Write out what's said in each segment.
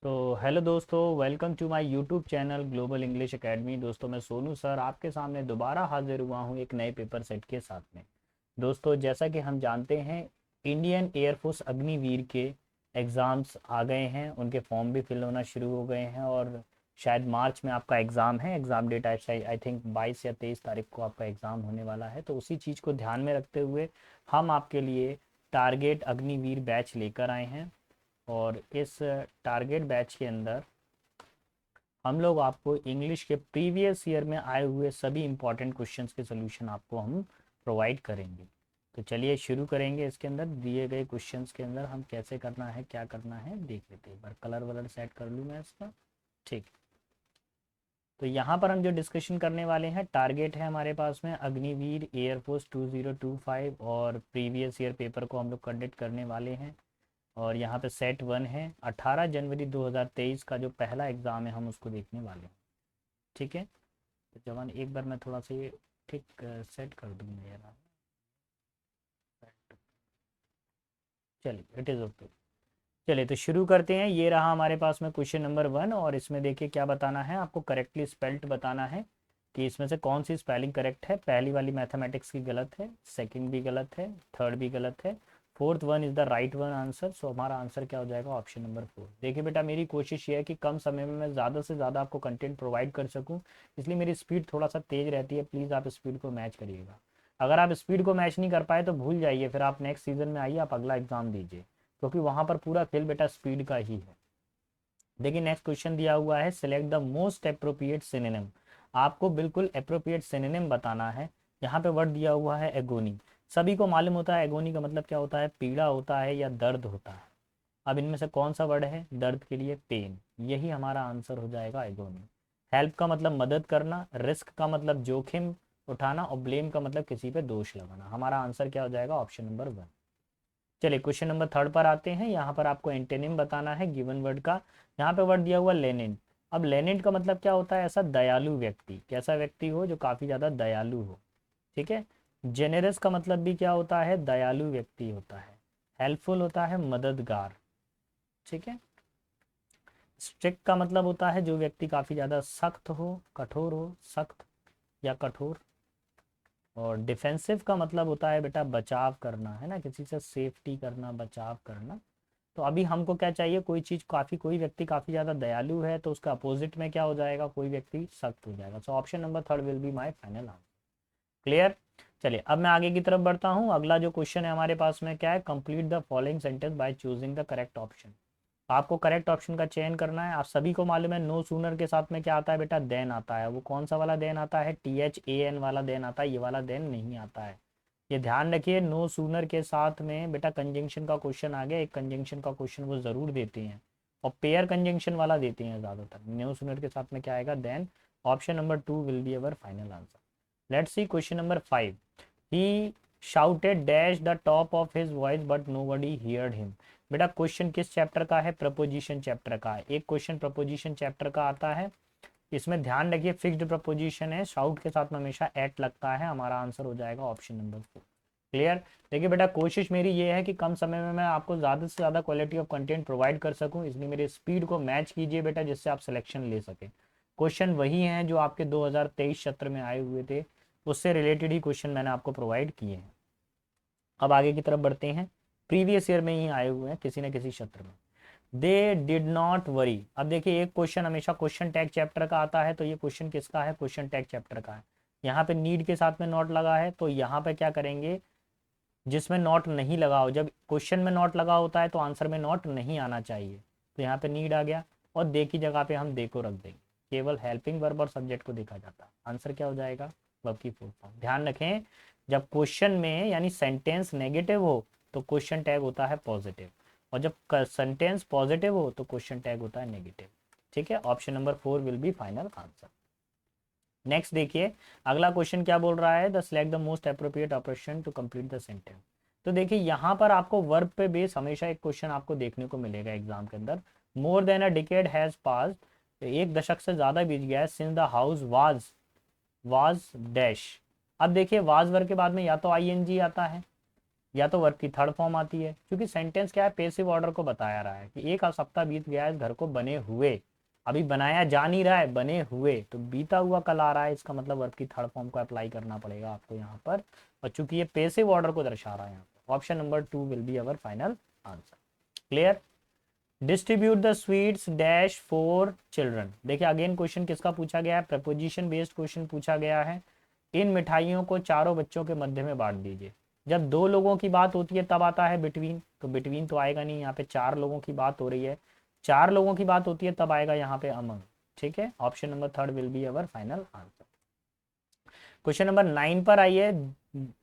तो हेलो दोस्तों, welcome to my YouTube channel global English academy. दोस्तों, मैं सोनू सर आपके सामने दोबारा हाजिर हुआ हूँ एक नए पेपर सेट के साथ में। दोस्तों, जैसा कि हम जानते हैं, इंडियन एयरफोर्स अग्निवीर के एग्ज़ाम्स आ गए हैं, उनके फॉर्म भी फिल होना शुरू हो गए हैं और शायद मार्च में आपका एग्ज़ाम है। एग्ज़ाम डेट आई थिंक 22 या 23 तारीख को आपका एग्ज़ाम होने वाला है। तो उसी चीज़ को ध्यान में रखते हुए हम आपके लिए टारगेट अग्निवीर बैच लेकर आए हैं। और इस टारगेट बैच के अंदर हम लोग आपको इंग्लिश के प्रीवियस ईयर में आए हुए सभी इंपॉर्टेंट क्वेश्चंस के सोल्यूशन आपको हम प्रोवाइड करेंगे। तो चलिए शुरू करेंगे। इसके अंदर दिए गए क्वेश्चंस के अंदर हम कैसे करना है, क्या करना है, देख लेते हैं। एक बार कलर वलर सेट कर लूँ मैं इसका। ठीक। तो यहाँ पर हम जो डिस्कशन करने वाले हैं, टारगेट है हमारे पास में अग्निवीर एयरफोर्स 2025 और प्रीवियस ईयर पेपर को हम लोग कंडक्ट करने वाले हैं। और यहाँ पे सेट वन है, 18 जनवरी 2023 का जो पहला एग्ज़ाम है हम उसको देखने वाले हैं। ठीक है। तो जवान, एक बार मैं थोड़ा सा ये ठीक सेट कर दूँ मेरा। चलिए, इट इज़ ओके। चलिए तो शुरू करते हैं। ये रहा हमारे पास में क्वेश्चन नंबर वन। और इसमें देखिए क्या बताना है आपको, करेक्टली स्पेल्ट बताना है कि इसमें से कौन सी स्पेलिंग करेक्ट है। पहली वाली मैथमेटिक्स की गलत है, सेकंड भी गलत है, थर्ड भी गलत है, fourth one is the right one answer. So हमारा आंसर क्या हो जाएगा, ऑप्शन नंबर फोर। देखिए बेटा, मेरी कोशिश ये है कि कम समय में मैं ज़्यादा से ज़्यादा आपको कंटेंट प्रोवाइड कर सकूँ, इसलिए मेरी स्पीड थोड़ा सा तेज़ रहती है। प्लीज़ आप स्पीड को मैच करिएगा। अगर आप स्पीड को मैच नहीं कर पाए तो भूल जाइए, फिर आप नेक्स्ट सीजन में आइए, आप अगला एग्ज़ाम दीजिए, क्योंकि वहाँ पर पूरा खेल बेटा स्पीड का ही है। देखिए नेक्स्ट क्वेश्चन दिया हुआ है, select the most appropriate synonym. आपको बिल्कुल अप्रोप्रिएट सिनोनिम बताना है। यहाँ पे वर्ड दिया हुआ है एगोनी। सभी को मालूम होता है एगोनी का मतलब क्या होता है, पीड़ा होता है या दर्द होता है। अब इनमें से कौन सा वर्ड है, दर्द के लिए पेन, यही हमारा आंसर हो जाएगा एगोनी। हेल्प का मतलब मदद करना, रिस्क का मतलब जोखिम उठाना, और ब्लेम का मतलब किसी पे दोष लगाना। हमारा आंसर क्या हो जाएगा, ऑप्शन नंबर वन। चलिए क्वेश्चन नंबर थर्ड पर आते हैं। यहाँ पर आपको एंटेनिम बताना है गिवन वर्ड का। यहाँ पे वर्ड दिया हुआ लेनिन। अब लेनिन का मतलब क्या होता है, ऐसा दयालु व्यक्ति, कैसा व्यक्ति हो, जो काफी ज्यादा दयालु हो। ठीक है। जेनेरस का मतलब भी क्या होता है, दयालु व्यक्ति होता है। हेल्पफुल होता है मददगार। ठीक है। स्ट्रिक्ट का मतलब होता है जो व्यक्ति काफी ज्यादा सख्त हो, कठोर हो, सख्त या कठोर। और डिफेंसिव का मतलब होता है बेटा बचाव करना, है ना, किसी से सेफ्टी करना, बचाव करना। तो अभी हमको क्या चाहिए, कोई चीज़ काफ़ी, कोई व्यक्ति काफ़ी ज़्यादा दयालु है तो उसका अपोजिट में क्या हो जाएगा, कोई व्यक्ति सख्त हो जाएगा। सो option number third will be my final answer. Clear. चलिए अब मैं आगे की तरफ बढ़ता हूँ। अगला जो क्वेश्चन है हमारे पास में क्या है, complete the following sentence by choosing the correct option. आपको करेक्ट ऑप्शन का चयन करना है। आप सभी को मालूम है नो सूनर के साथ में क्या आता है बेटा, देन आता है। वो कौन सा वाला देन आता है, THAN वाला देन आता है, ये वाला देन नहीं आता है। ये ध्यान रखिए, नो सूनर के साथ में बेटा कंजंक्शन का क्वेश्चन आ गया, एक कंजंक्शन का क्वेश्चन वो जरूर देते हैं, और पेयर कंजंक्शन वाला देते हैं ज्यादातर। नो सूनर के साथ में क्या आएगा, then. Option number two will be our final answer. Let's see question number five. He shouted dash the top of his voice but nobody heard him. बेटा क्वेश्चन किस चैप्टर का है, प्रपोजिशन चैप्टर का है। एक क्वेश्चन प्रपोजिशन चैप्टर का आता है। इसमें ध्यान रखिए फिक्स्ड प्रपोजिशन है, शाउट के साथ में हमेशा एट लगता है। हमारा आंसर हो जाएगा ऑप्शन नंबर फोर। क्लियर। देखिए बेटा, कोशिश मेरी ये है कि कम समय में मैं आपको ज़्यादा से ज़्यादा क्वालिटी ऑफ कंटेंट प्रोवाइड कर सकूं, इसलिए मेरी स्पीड को मैच कीजिए बेटा, जिससे आप सिलेक्शन ले सकें। क्वेश्चन वही हैं जो आपके 2023 सत्र में आए हुए थे, उससे रिलेटेड ही क्वेश्चन मैंने आपको प्रोवाइड किए हैं। अब आगे की तरफ बढ़ते हैं। प्रीवियस ईयर में ही आए हुए हैं किसी न किसी सत्र में। They did not worry. अब देखिए, एक क्वेश्चन हमेशा क्वेश्चन टैग चैप्टर का आता है, तो ये क्वेश्चन किसका है, क्वेश्चन टैग चैप्टर का है। यहाँ पे नीड के साथ में नॉट लगा है, तो यहाँ पे क्या करेंगे, जिसमें नॉट नहीं लगा हो, जब क्वेश्चन में नॉट लगा होता है तो आंसर में नॉट नहीं आना चाहिए। तो यहाँ पे नीड आ गया, और दे की जगह पे हम दे को रख देंगे। केवल हेल्पिंग वर्ब और सब्जेक्ट को देखा जाता है। आंसर क्या हो जाएगा, वर्ब की फुल फॉर्म। ध्यान रखें, जब क्वेश्चन में यानी सेंटेंस नेगेटिव हो तो क्वेश्चन टैग होता है पॉजिटिव, और जब सेंटेंस पॉजिटिव हो तो क्वेश्चन टैग होता है नेगेटिव। ठीक है। Option number four will be final answer. Next देखिए, अगला क्वेश्चन क्या बोल रहा है, the select the most appropriate operation to complete the sentence. तो देखिए यहाँ पर आपको वर्ब पे बेस हमेशा एक क्वेश्चन आपको देखने को मिलेगा एग्जाम के अंदर। More than a decade has passed, एक दशक से ज्यादा बीत गया है, since the house was dash. अब देखिए वाज वर्ब के बाद में या तो ING आता है, या तो वर्ब की थर्ड फॉर्म आती है, क्योंकि सेंटेंस क्या है, पेसिव ऑर्डर को बताया रहा है कि एक सप्ताह बीत गया है इस घर को बने हुए, अभी बनाया जा नहीं रहा है, बने हुए, तो बीता हुआ कल आ रहा है, इसका मतलब वर्ब की थर्ड फॉर्म को अप्लाई करना पड़ेगा आपको यहाँ पर, और चूंकि ये पेसिव ऑर्डर को दर्शा रहा है यहाँ पर, option number 2 will be our final answer. Clear. Distribute the sweets dash for children. देखिए अगेन क्वेश्चन किसका पूछा गया है, प्रपोजिशन बेस्ड क्वेश्चन पूछा गया है। इन मिठाइयों को चारों बच्चों के मध्य में बांट दीजिए। जब दो लोगों की बात होती है तब आता है बिटवीन, तो बिटवीन तो आएगा नहीं, यहाँ पे चार लोगों की बात हो रही है, चार लोगों की बात होती है तब आएगा यहाँ पे अमंग। ठीक है, option number 3 will be our final answer. Question number 9 पर आइए।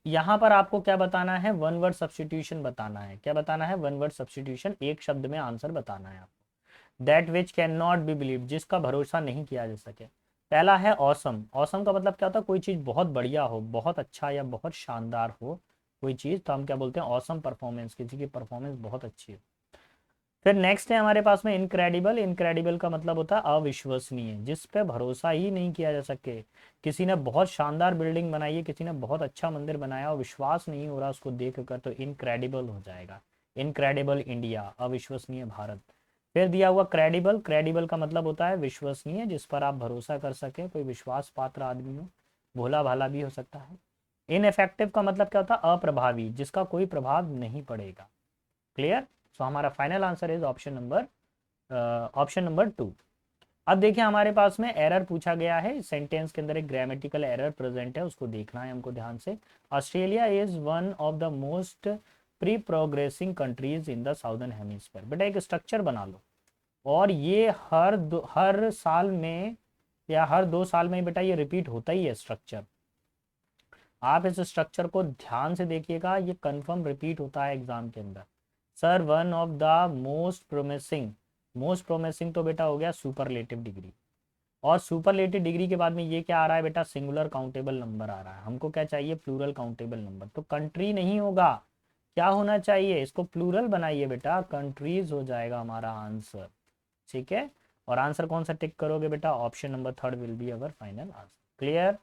यहाँ पर आपको क्या बताना है, वन वर्ड सब्सटीट्यूशन बताना है। क्या बताना है, वन वर्ड सब्सटीट्यूशन, एक शब्द में आंसर बताना है आपको। That which can not be believe, जिसका भरोसा नहीं किया जा सके। पहला है ऑसम। ऑसम का मतलब क्या होता है, कोई चीज़ बहुत बढ़िया हो, बहुत अच्छा या बहुत शानदार हो कोई चीज़, तो हम क्या बोलते हैं, ऑसम परफॉर्मेंस, किसी की परफॉर्मेंस बहुत अच्छी हो। फिर नेक्स्ट है हमारे पास में इनक्रेडिबल। इनक्रेडिबल का मतलब होता है अविश्वसनीय, जिस पे भरोसा ही नहीं किया जा सके। किसी ने बहुत शानदार बिल्डिंग बनाई है, किसी ने बहुत अच्छा मंदिर बनाया और विश्वास नहीं हो रहा उसको देख कर, तो इनक्रेडिबल हो जाएगा। इनक्रेडिबल इंडिया, अविश्वसनीय भारत। फिर दिया हुआ क्रेडिबल। क्रेडिबल का मतलब होता है विश्वसनीय, जिस पर आप भरोसा कर सके, कोई विश्वास पात्र आदमी हो, भोला भाला भी हो सकता है। इनइफेक्टिव का मतलब क्या होता है, अप्रभावी, जिसका कोई प्रभाव नहीं पड़ेगा। क्लियर। सो हमारा final answer is option number 2। अब देखिए हमारे पास में एरर पूछा गया है, सेंटेंस के अंदर एक ग्रामेटिकल एरर प्रेजेंट है, उसको देखना है हमको ध्यान से। Australia is one of the most pre progressing countries in the southern hemisphere. बेटा एक स्ट्रक्चर बना लो, और ये हर साल में या हर 2 साल में बेटा ये रिपीट होता ही है स्ट्रक्चर। आप इस स्ट्रक्चर को ध्यान से देखिएगा, ये कंफर्म रिपीट होता है एग्जाम के अंदर। Sir one of the most promising, most promising तो बेटा हो गया सुपरलेटिव डिग्री, और सुपरलेटिव डिग्री के बाद में ये क्या आ रहा है बेटा, सिंगुलर काउंटेबल नंबर आ रहा है। हमको क्या चाहिए, प्लूरल काउंटेबल नंबर, तो कंट्री नहीं होगा, क्या होना चाहिए, इसको प्लूरल बनाइए बेटा, कंट्रीज हो जाएगा हमारा आंसर। ठीक है, और आंसर कौन सा टिक करोगे बेटा, option number 3 will be our final answer. Clear.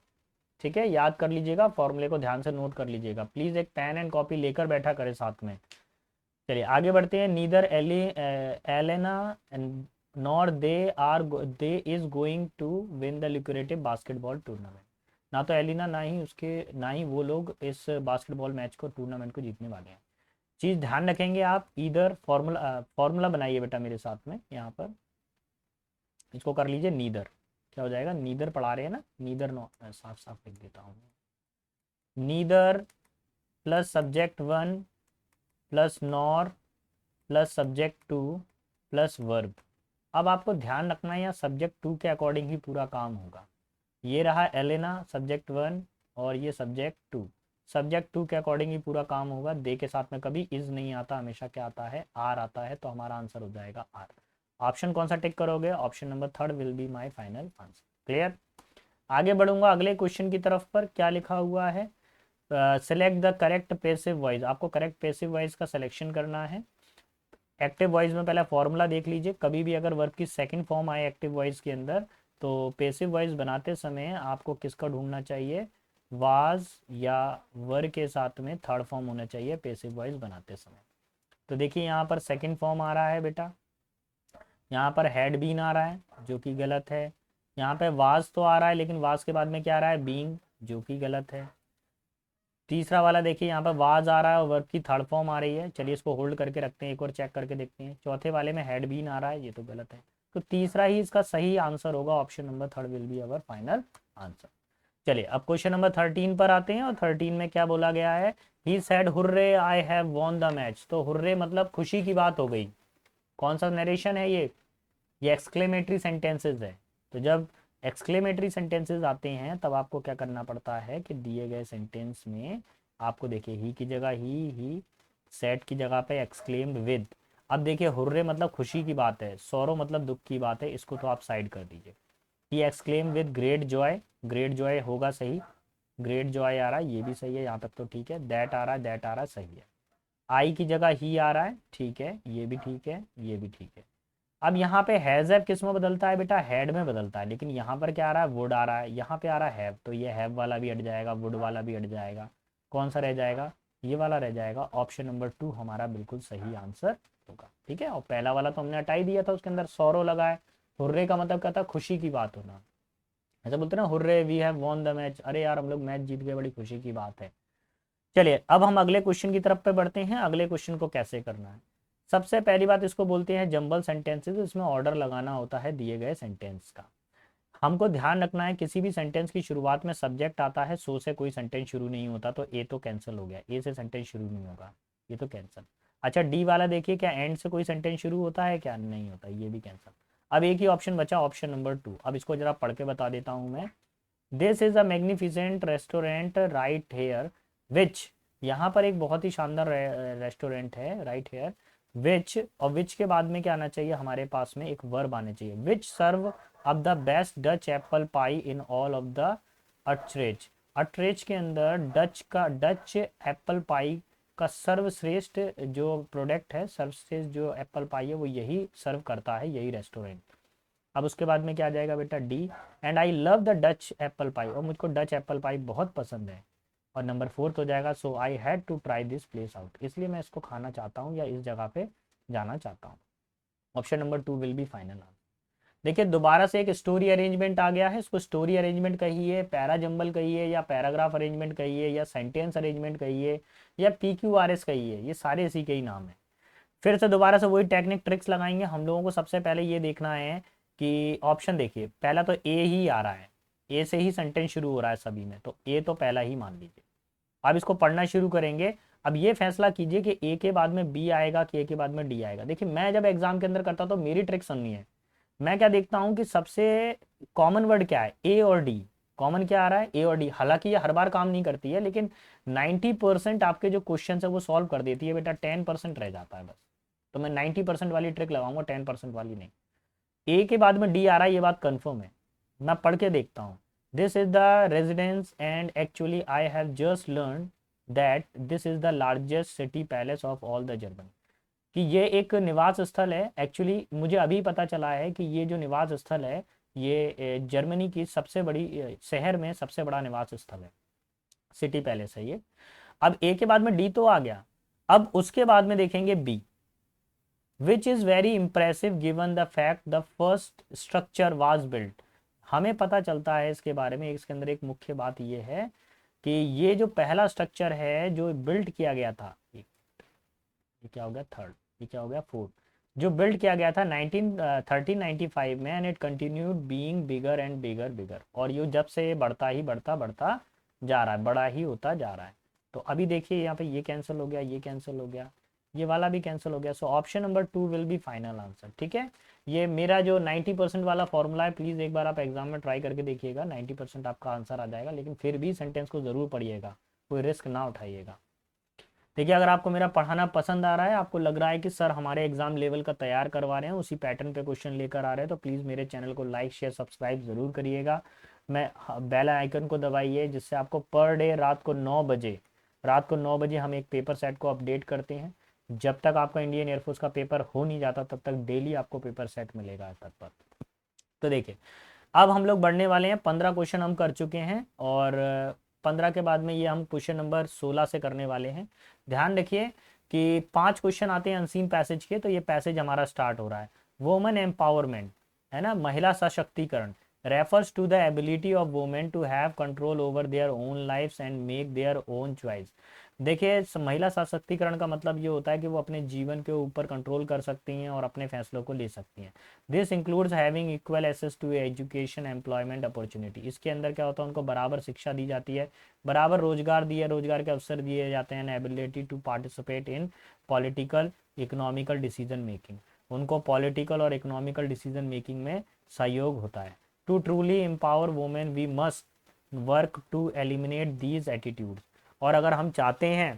ठीक है, याद कर लीजिएगा, फॉर्मूले को ध्यान से नोट कर लीजिएगा, प्लीज एक पेन एंड कॉपी लेकर बैठा करें साथ में। चलिए आगे बढ़ते हैं। Neither Elena nor they is going to win the lucrative basketball tournament. ना तो एलिना ना ही वो लोग इस बास्केटबॉल मैच को, टूर्नामेंट को जीतने वाले हैं। चीज़ ध्यान रखेंगे आप, इधर फॉर्मूला बनाइए बेटा मेरे साथ में यहाँ पर, इसको कर लीजिए नीदर। क्या हो जाएगा, नीदर पढ़ा रहे हैं ना, नीदर नो, साफ साफ लिख देता हूँ, neither plus subject 1 plus nor plus subject 2 plus verb. अब आपको ध्यान रखना है यहाँ सब्जेक्ट 2 के अकॉर्डिंग ही पूरा काम होगा। ये रहा एलेना सब्जेक्ट 1 और ये सब्जेक्ट 2, सब्जेक्ट 2 के अकॉर्डिंग ही पूरा काम होगा। दे के साथ में कभी इज नहीं आता, हमेशा क्या आता है, आर आता है, तो हमारा आंसर हो जाएगा आर। ऑप्शन कौन सा टिक करोगे, option number 3 will be my final answer. Clear. आगे बढ़ूंगा अगले क्वेश्चन की तरफ पर, क्या लिखा हुआ है, select the correct passive voice. आपको करेक्ट पेसिव वॉइस का सिलेक्शन करना है। एक्टिव वॉइस में पहले फॉर्मूला देख लीजिए, कभी भी अगर वर्ब की सेकंड फॉर्म आए एक्टिव वॉइस के अंदर, तो पेसिव वॉइस बनाते समय आपको किसका ढूंढना चाहिए, वाज या वर के साथ में थर्ड फॉर्म होना चाहिए पेसिव वॉइस बनाते समय। तो देखिए यहाँ पर सेकंड फॉर्म आ रहा है बेटा, यहाँ पर हैड बीन आ रहा है जो कि गलत है। यहाँ पे वाज तो आ रहा है, लेकिन वाज के बाद में क्या आ रहा है, बीइंग, जो कि गलत है। तीसरा वाला देखिए यहाँ पर वाज आ रहा है और वर्ब की थर्ड फॉर्म आ रही है, चलिए इसको होल्ड करके रखते हैं, एक और चेक करके देखते हैं। चौथे वाले में हैड बीन आ रहा है, ये तो गलत है, तो तीसरा ही इसका सही आंसर होगा, option number 3 will be our final answer. चलिए अब क्वेश्चन नंबर 13 पर आते हैं, और 13 में क्या बोला गया है, he said hurray I have won the match. तो हुर्रे मतलब खुशी की बात हो गई। कौन सा नरेशन है ये एक्सक्लेमेटरी सेंटेंसेस है। तो जब एक्सक्लेमेटरी सेंटेंसेस आते हैं तब आपको क्या करना पड़ता है कि दिए गए सेंटेंस में आपको देखिए ही की जगह ही, सेट की जगह पे एक्सक्लेम्ड विद। अब देखिए हुर्रे मतलब खुशी की बात है, सोरो मतलब दुख की बात है, इसको तो आप साइड कर दीजिए। He exclaim with great joy, great joy होगा सही, ग्रेट जॉय आ रहा है, ये भी सही है, यहाँ तक तो ठीक है। दैट आ रहा है, दैट आ रहा है, सही है। आई की जगह ही आ रहा है, ठीक है, ये भी ठीक है, ये भी ठीक है। अब यहाँ पे हैज हैव किस में बदलता है बेटा, हैड में बदलता है, लेकिन यहाँ पर क्या आ रहा है, वुड आ रहा है, यहाँ पे आ रहा है हैव, तो ये हैव वाला भी हट जाएगा, वुड वाला भी हट जाएगा। कौन सा रह जाएगा, ये वाला रह जाएगा, ऑप्शन नंबर 2 हमारा बिल्कुल सही आंसर होगा। ठीक है, और पहला वाला तो हमने हटा ही दिया था, उसके अंदर सौरो लगा है। हुर्रे का मतलब क्या था, खुशी की बात होना। ऐसा बोलते हैं ना, hurray we have won the match, अरे यार हम लोग मैच जीत गए, बड़ी खुशी की बात है। चलिए अब हम अगले क्वेश्चन की तरफ पे बढ़ते हैं। अगले क्वेश्चन को कैसे करना है, सबसे पहली बात इसको बोलते हैं जंबल सेंटेंसेस। इसमें ऑर्डर लगाना होता है दिए गए सेंटेंस का। हमको ध्यान रखना है किसी भी सेंटेंस की शुरुआत में सब्जेक्ट आता है, सो से कोई सेंटेंस शुरू नहीं होता, तो ए तो कैंसिल हो गया, ए से सेंटेंस शुरू नहीं होगा, ये तो कैंसिल। अच्छा डी वाला देखिए, क्या एंड से कोई सेंटेंस शुरू होता है, क्या नहीं होता, ये भी कैंसिल। अब एक ही ऑप्शन बचा, ऑप्शन नंबर 2। अब इसको जरा पढ़ के बता देता हूँ मैं। This is a magnificent restaurant right here which, यहाँ पर एक बहुत ही शानदार रेस्टोरेंट है राइट हेयर विच, और विच के बाद में क्या आना चाहिए, हमारे पास में एक वर्ब आने चाहिए, which serve up the best Dutch apple pie in all of the Utrecht. Utrecht के अंदर डच एप्पल पाई का सर्वश्रेष्ठ जो प्रोडक्ट है, सर्वश्रेष्ठ जो एप्पल पाई है, वो यही सर्व करता है, यही रेस्टोरेंट। अब उसके बाद में क्या आ जाएगा बेटा, D, and I love the Dutch apple पाई, और मुझको डच एप्पल पाई बहुत पसंद है। और नंबर 4 हो जाएगा, so I had to try this place out, इसलिए मैं इसको खाना चाहता हूँ या इस जगह पे जाना चाहता हूँ। Option number 2 will be final answer. देखिए दोबारा से एक स्टोरी अरेंजमेंट आ गया है, इसको स्टोरी अरेंजमेंट कहिए, पैरा जंबल कहिए, या पैराग्राफ अरेंजमेंट कहिए, या सेंटेंस अरेंजमेंट कहिए, या PQRS कहिए, ये सारे इसी के ही नाम है। फिर से दोबारा से वही टेक्निक ट्रिक्स लगाएंगे हम लोगों को। सबसे पहले ये देखना है कि ऑप्शन देखिए, पहला तो ए ही आ रहा है, ए से ही सेंटेंस शुरू हो रहा है सभी में, तो ए तो पहला ही मान लीजिए। अब इसको पढ़ना शुरू करेंगे। अब ये फैसला कीजिए कि ए के बाद में बी आएगा कि ए के बाद में डी आएगा। देखिए मैं जब एग्जाम के अंदर करता तो मेरी ट्रिक सुननी है, मैं क्या देखता हूँ कि सबसे कॉमन वर्ड क्या है, ए और डी। कॉमन क्या आ रहा है, ए और डी। हालांकि ये हर बार काम नहीं करती है, लेकिन 90% आपके जो क्वेश्चन है वो सॉल्व कर देती है बेटा, 10% रह जाता है बस। तो मैं 90% वाली ट्रिक लगाऊंगा, 10% वाली नहीं। ए के बाद में डी आ रहा है, ये बात कंफर्म है। मैं पढ़ के देखता हूँ, this is the residence and actually I have just learn that this is the largest city palace of all the Germany, कि ये एक निवास स्थल है। एक्चुअली मुझे अभी पता चला है कि ये जो निवास स्थल है, ये जर्मनी की सबसे बड़ी शहर में सबसे बड़ा निवास स्थल है, सिटी पैलेस है ये। अब ए के बाद में डी तो आ गया, अब उसके बाद में देखेंगे B, which is very impressive given the fact the first structure was built. हमें पता चलता है इसके बारे में, इसके अंदर एक मुख्य बात ये है कि ये जो पहला स्ट्रक्चर है जो बिल्ट किया गया था, ये क्या हो गया थर्ड, ये क्या हो गया फोर्थ, जो बिल्ड किया गया था 1395 में, and it continued being bigger and bigger bigger, और ये जब से ये बढ़ता ही बढ़ता बढ़ता जा रहा है, बड़ा ही होता जा रहा है। तो अभी देखिए यहाँ पे ये कैंसिल हो गया, ये कैंसिल हो गया, ये वाला भी कैंसिल हो गया। सो option number 2 will be final answer. ठीक है, ये मेरा जो 90% वाला फॉर्मूला है, प्लीज़ एक बार आप एग्जाम में ट्राई करके देखिएगा, 90% आपका आंसर आ जाएगा। लेकिन फिर भी सेंटेंस को ज़रूर पढ़िएगा, कोई रिस्क ना उठाइएगा। देखिए अगर आपको मेरा पढ़ाना पसंद आ रहा है, आपको लग रहा है कि सर हमारे एग्जाम लेवल का तैयार करवा रहे हैं, उसी पैटर्न पे क्वेश्चन लेकर आ रहे हैं, तो प्लीज़ मेरे चैनल को लाइक शेयर सब्सक्राइब ज़रूर करिएगा। मैं बेल आइकन को दबाइए, जिससे आपको पर डे रात को 9 बजे हम एक पेपर सेट को अपडेट करते हैं। जब तक आपका इंडियन एयरफोर्स का पेपर हो नहीं जाता, तब तक डेली आपको पेपर सेट मिलेगा तब पर। तो देखिए अब हम लोग बढ़ने वाले हैं, 15 क्वेश्चन हम कर चुके हैं, और 15 के बाद में ये हम क्वेश्चन नंबर 16 से करने वाले हैं। ध्यान रखिए कि 5 क्वेश्चन आते हैं अनसीन पैसेज के, तो ये पैसेज हमारा स्टार्ट हो रहा है। वुमेन एम्पावरमेंट है ना, महिला सशक्तिकरण, refers to the ability of women to have control over their own lifes and make their own choice. देखिए महिला सशक्तिकरण का मतलब ये होता है कि वो अपने जीवन के ऊपर कंट्रोल कर सकती हैं और अपने फैसलों को ले सकती हैं। This includes having equal access to education employment opportunity. इसके अंदर क्या होता है, उनको बराबर शिक्षा दी जाती है, बराबर रोजगार के अवसर दिए जाते हैं, ability to participate in political economical decision making, उनको पॉलिटिकल और इकोनॉमिकल डिसीजन मेकिंग में सहयोग होता है। To truly empower women we must work to eliminate these attitudes. और अगर हम चाहते हैं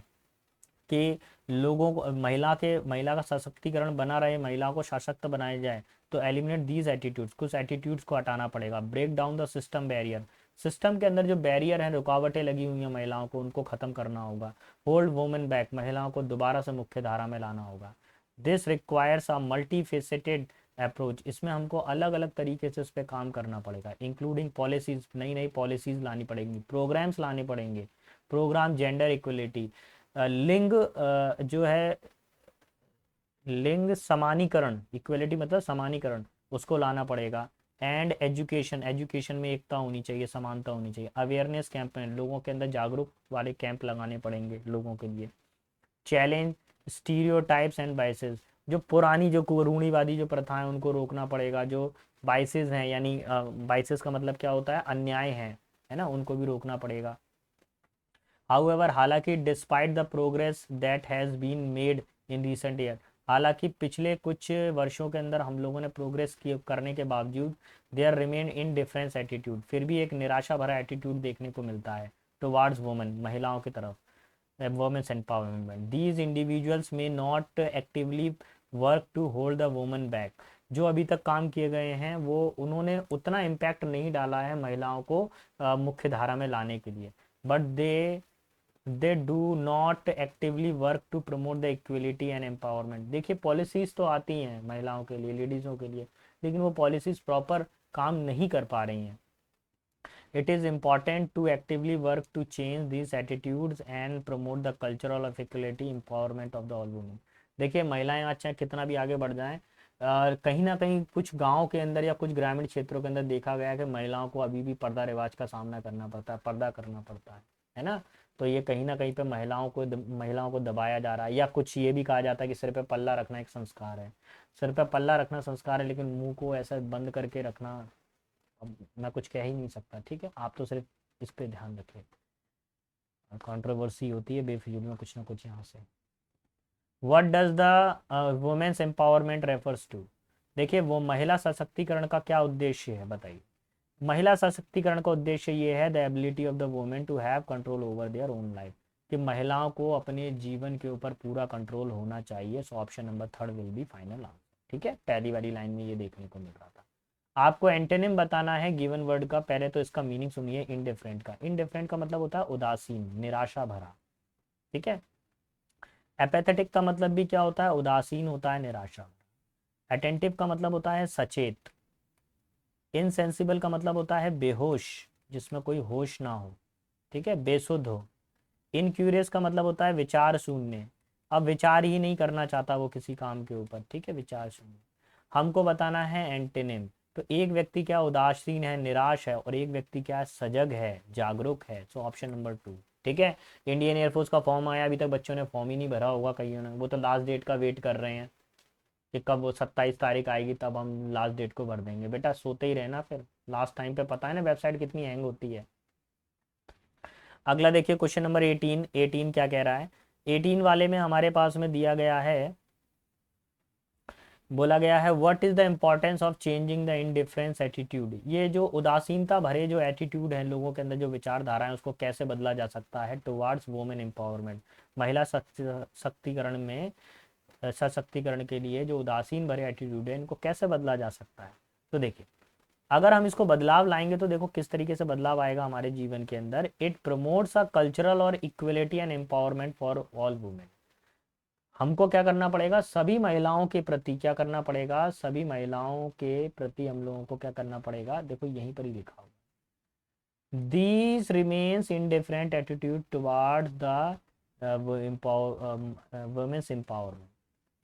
कि लोगों को महिला का सशक्तिकरण बना रहे, महिलाओं को सशक्त बनाया जाए, तो एलिमिनेट दीज एटीट्यूड्स, कुछ एटीट्यूड्स को हटाना पड़ेगा। Break down the system barrier, system के अंदर जो बैरियर हैं, रुकावटें लगी हुई हैं महिलाओं को, उनको ख़त्म करना होगा। होल्ड वुमेन बैक, महिलाओं को दोबारा से मुख्य धारा में लाना होगा। This requires a multi faceted approach, इसमें हमको अलग अलग तरीके से इस पर काम करना पड़ेगा, इंक्लूडिंग पॉलिसीज, नई नई पॉलिसीज लानी पड़ेंगी, प्रोग्राम्स लाने पड़ेंगे, प्रोग्राम जेंडर इक्वलिटी, लिंग जो है लिंग समानीकरण, इक्वलिटी मतलब समानीकरण, उसको लाना पड़ेगा। एंड एजुकेशन, एजुकेशन में एकता होनी चाहिए, समानता होनी चाहिए। अवेयरनेस कैंपेन, लोगों के अंदर जागरूक वाले कैंप लगाने पड़ेंगे लोगों के लिए। चैलेंज स्टीरियोटाइप्स एंड बाइसेस, जो पुरानी जो रूढ़िवादी जो प्रथाएं उनको रोकना पड़ेगा। जो बाइसेस हैं, यानी बाइसेस का मतलब क्या होता है, अन्याय है ना, उनको भी रोकना पड़ेगा। हाउएवर, हालांकि despite the progress that has been made in recent year, हालांकि पिछले कुछ वर्षों के अंदर हम लोगों ने प्रोग्रेस की करने के बावजूद there remain in difference attitude, फिर भी एक निराशा भरा एटीट्यूड देखने को मिलता है टुवार्ड्स वुमेन, महिलाओं की तरफ। वुमेन्स एम्पावरमेंट, दीज इंडिविजुअल्स में not actively work to hold the women back, जो अभी तक काम किए गए हैं वो उन्होंने उतना इम्पैक्ट नहीं डाला है महिलाओं को मुख्य धारा में लाने के लिए। But they do not actively work to promote the equality and empowerment. देखिए पॉलिसीज तो आती हैं महिलाओं के लिए, लेडीज़ों के लिए, लेकिन वो पॉलिसीज प्रॉपर काम नहीं कर पा रही हैं। It is important to actively work to change these attitudes and promote the cultural of equality empowerment of the all women। देखिए महिलाएं आज चाहे कितना भी आगे बढ़ जाएं, कहीं ना कहीं कुछ गांव के अंदर या कुछ ग्रामीण क्षेत्रों के अंदर देखा गया है कि महिलाओं को अभी भी पर्दा रिवाज का सामना करना पड़ता है, पर्दा करना पड़ता है ना। तो ये कहीं ना कहीं पे महिलाओं को दबाया जा रहा है, या कुछ ये भी कहा जाता है कि सिर पे पल्ला रखना एक संस्कार है। सिर पे पल्ला रखना संस्कार है, लेकिन मुंह को ऐसा बंद करके रखना, अब मैं कुछ कह ही नहीं सकता, ठीक है। आप तो सिर्फ इस पे ध्यान रखें, कंट्रोवर्सी होती है बेफिजूल में कुछ ना कुछ यहाँ से। What does the women's empowerment refers to, देखिए वो महिला सशक्तिकरण का क्या उद्देश्य है बताइए। महिला सशक्तिकरण का उद्देश्य ये है the ability of the women to have control over their own life, कि महिलाओं को अपने जीवन के ऊपर पूरा कंट्रोल होना चाहिए। सो option number 3 will be final answer, ठीक है। पहली वाली लाइन में ये देखने को मिल रहा था। आपको एंटोनिम बताना है गिवन वर्ड का। पहले तो इसका मीनिंग सुनिए इनडिफरेंट का। इनडिफरेंट का मतलब होता है उदासीन, निराशा भरा, ठीक है। एपेथेटिक का मतलब भी क्या होता है, उदासीन होता है, निराशा। अटेंटिव का मतलब होता है सचेत। इनसेंसिबल का मतलब होता है बेहोश, जिसमें कोई होश ना हो, ठीक है, बेसुध हो। इनक्यूरियस का मतलब होता है विचार शून्य, अब विचार ही नहीं करना चाहता वो किसी काम के ऊपर, ठीक है, विचार शून्य। हमको बताना है एंटेनिम। तो एक व्यक्ति क्या उदासीन है, निराश है, और एक व्यक्ति क्या सजग है, जागरूक है। सो ऑप्शन नंबर 2, ठीक है। इंडियन एयरफोर्स का फॉर्म आया, अभी तक बच्चों ने फॉर्म ही नहीं भरा होगा कईयों ने, वो तो लास्ट डेट का वेट कर रहे हैं कि कब वो 27 तारीख आएगी तब हम लास्ट डेट को भर देंगे। बेटा सोते ही रहना, फिर लास्ट टाइम पे पता है ना वेबसाइट कितनी हैंग होती है। अगला देखिए क्वेश्चन नंबर 18। 18 क्या कह रहा है, 18 वाले में हमारे पास में दिया गया है, बोला गया है what is the importance of changing the indifference attitude. ये जो उदासीनता भरे जो एटीट्यूड है लोगों के अंदर, जो विचारधारा है, उसको कैसे बदला जा सकता है टुवार्ड्स वुमेन एम्पावरमेंट, महिला सशक्तिकरण में, सशक्तिकरण के लिए जो उदासीन भरे एटीट्यूड है इनको कैसे बदला जा सकता है। तो देखिए अगर हम इसको बदलाव लाएंगे तो देखो किस तरीके से बदलाव आएगा हमारे जीवन के अंदर। इट प्रमोट्स अ कल्चरल और equality and empowerment for all women. हमको क्या करना पड़ेगा, सभी महिलाओं के प्रति क्या करना पड़ेगा, सभी महिलाओं के प्रति हम लोगों को क्या करना पड़ेगा, देखो यहीं पर ही लिखा हुआ, these remains in different attitude toward the women's empowerment.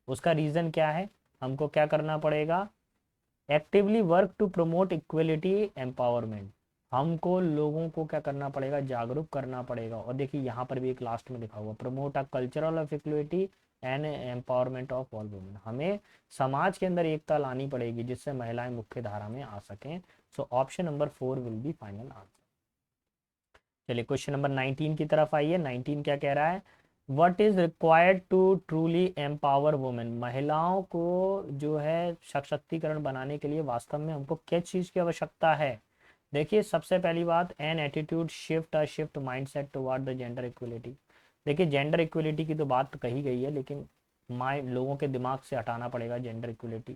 उसका रीज़न क्या है, हमको क्या करना पड़ेगा, actively work to promote equality empowerment, हमको लोगों को क्या करना पड़ेगा, जागरूक करना पड़ेगा। और देखिए यहाँ पर भी एक लास्ट में लिखा हुआ, promote a cultural of equality and empowerment of all women, हमें समाज के अंदर एकता लानी पड़ेगी जिससे महिलाएं मुख्य धारा में आ सकें। So option number 4 will be final answer. चलिए क्वेश्चन नंबर 19 की तरफ आइए। 19 क्या कह रहा है, what is required to truly empower women, महिलाओं को जो है सशक्तिकरण बनाने के लिए वास्तव में हमको किस चीज़ की आवश्यकता है। देखिए सबसे पहली बात, an attitude shift, a shift mindset toward the gender equality. देखिए जेंडर इक्वलिटी की तो बात तो कही गई है, लेकिन लोगों के दिमाग से हटाना पड़ेगा जेंडर इक्वलिटी,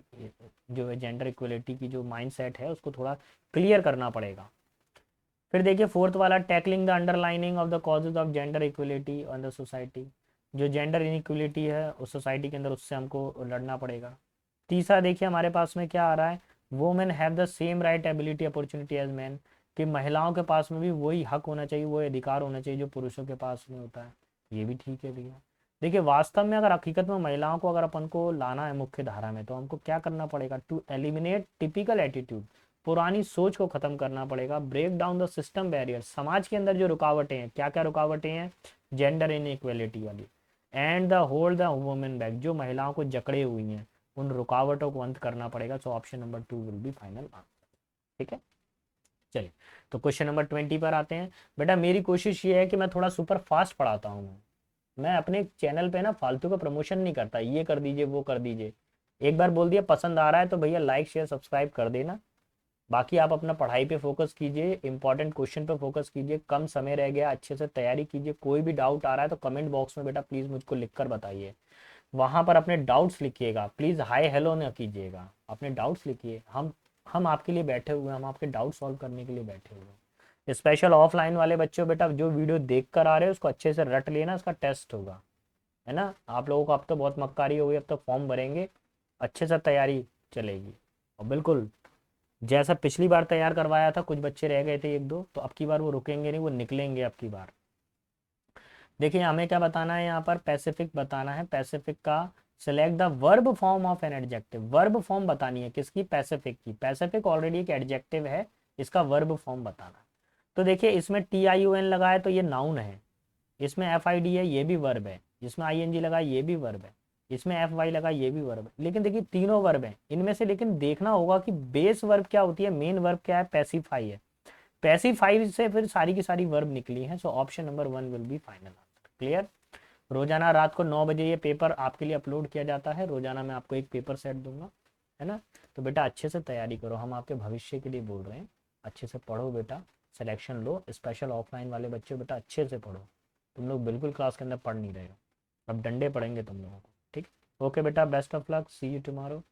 जो है जेंडर इक्वलिटी की जो माइंडसेट है उसको थोड़ा क्लियर करना पड़ेगा। फिर देखिए फोर्थ वाला, tackling the underlining of the causes of gender equality on the society, जो जेंडर इनइक्वलिटी है उस सोसाइटी के अंदर उससे हमको लड़ना पड़ेगा। तीसरा देखिए हमारे पास में क्या आ रहा है, women have the same right ability opportunity as man, कि महिलाओं के पास में भी वही हक होना चाहिए, वही अधिकार होना चाहिए जो पुरुषों के पास में होता है। ये भी ठीक है भैया। देखिए वास्तव में अगर हकीकत में महिलाओं को अगर अपन को लाना है मुख्य धारा में, तो हमको क्या करना पड़ेगा, टू एलिमिनेट टिपिकल एटीट्यूड, पुरानी सोच को खत्म करना पड़ेगा, break down the system barrier, समाज के अंदर जो रुकावटें हैं, क्या क्या रुकावटें हैं, जेंडर इनइक्वालिटी वाली, and the hold the women back, जो महिलाओं को जकड़े हुई हैं, उन रुकावटों को अंत करना पड़ेगा। सो option number 2 will be final answer. ठीक है, चलिए तो क्वेश्चन नंबर 20 पर आते हैं। बेटा मेरी कोशिश ये है कि मैं थोड़ा सुपर फास्ट पढ़ाता हूँ, मैं अपने चैनल पे ना फालतू का प्रमोशन नहीं करता, ये कर दीजिए वो कर दीजिए। एक बार बोल दिया पसंद आ रहा है तो भैया लाइक शेयर सब्सक्राइब कर देना। बाकी आप अपना पढ़ाई पे फोकस कीजिए, इंपॉर्टेंट क्वेश्चन पे फोकस कीजिए, कम समय रह गया, अच्छे से तैयारी कीजिए। कोई भी डाउट आ रहा है तो कमेंट बॉक्स में बेटा प्लीज़ मुझको लिख कर बताइए, वहां पर अपने डाउट्स लिखिएगा, प्लीज़ हाय हेलो ना कीजिएगा, अपने डाउट्स लिखिए। हम आपके लिए बैठे हुए हैं, हम आपके डाउट सॉल्व करने के लिए बैठे हुए हैं। स्पेशल ऑफलाइन वाले बच्चों बेटा जो वीडियो देख कर आ रहे हैं उसको अच्छे से रट लेना, उसका टेस्ट होगा, है ना। आप लोगों को अब तो बहुत मक्कारी हो गई, अब तो फॉर्म भरेंगे, अच्छे से तैयारी चलेगी। और बिल्कुल जैसा पिछली बार तैयार करवाया था, कुछ बच्चे रह गए थे एक दो, तो अब की बार वो रुकेंगे नहीं, वो निकलेंगे अब की बार। देखिए हमें क्या बताना है यहाँ पर, पैसिफिक बताना है। पैसिफिक का select the verb form of an adjective, verb form बतानी है किसकी, पैसिफिक की। पैसिफिक ऑलरेडी एक एडजेक्टिव है, इसका वर्ब फॉर्म बताना। तो देखिए इसमें TION लगा है तो ये नाउन है, इसमें FID है ये भी वर्ब है, इसमें ING लगा ये भी वर्ब है, इसमें FY लगा ये भी वर्ब है। लेकिन देखिए तीनों वर्ब हैं इनमें से, लेकिन देखना होगा कि बेस वर्ब क्या होती है, मेन वर्ब क्या है, पैसिफाई है। पैसिफाई से फिर सारी की सारी वर्ब निकली है। सो option number 1 will be final answer. Clear. रोजाना रात को 9 बजे ये पेपर आपके लिए अपलोड किया जाता है, रोजाना मैं आपको एक पेपर सेट दूंगा, है ना। तो बेटा अच्छे से तैयारी करो, हम आपके भविष्य के लिए बोल रहे हैं, अच्छे से पढ़ो बेटा, सिलेक्शन लो। स्पेशल ऑफलाइन वाले बच्चे बेटा अच्छे से पढ़ो, तुम लोग बिल्कुल क्लास के अंदर पढ़ नहीं रहे हो, अब डंडे पड़ेंगे तुम लोगों को। ठीक, ओके बेटा, best of luck, see you tomorrow.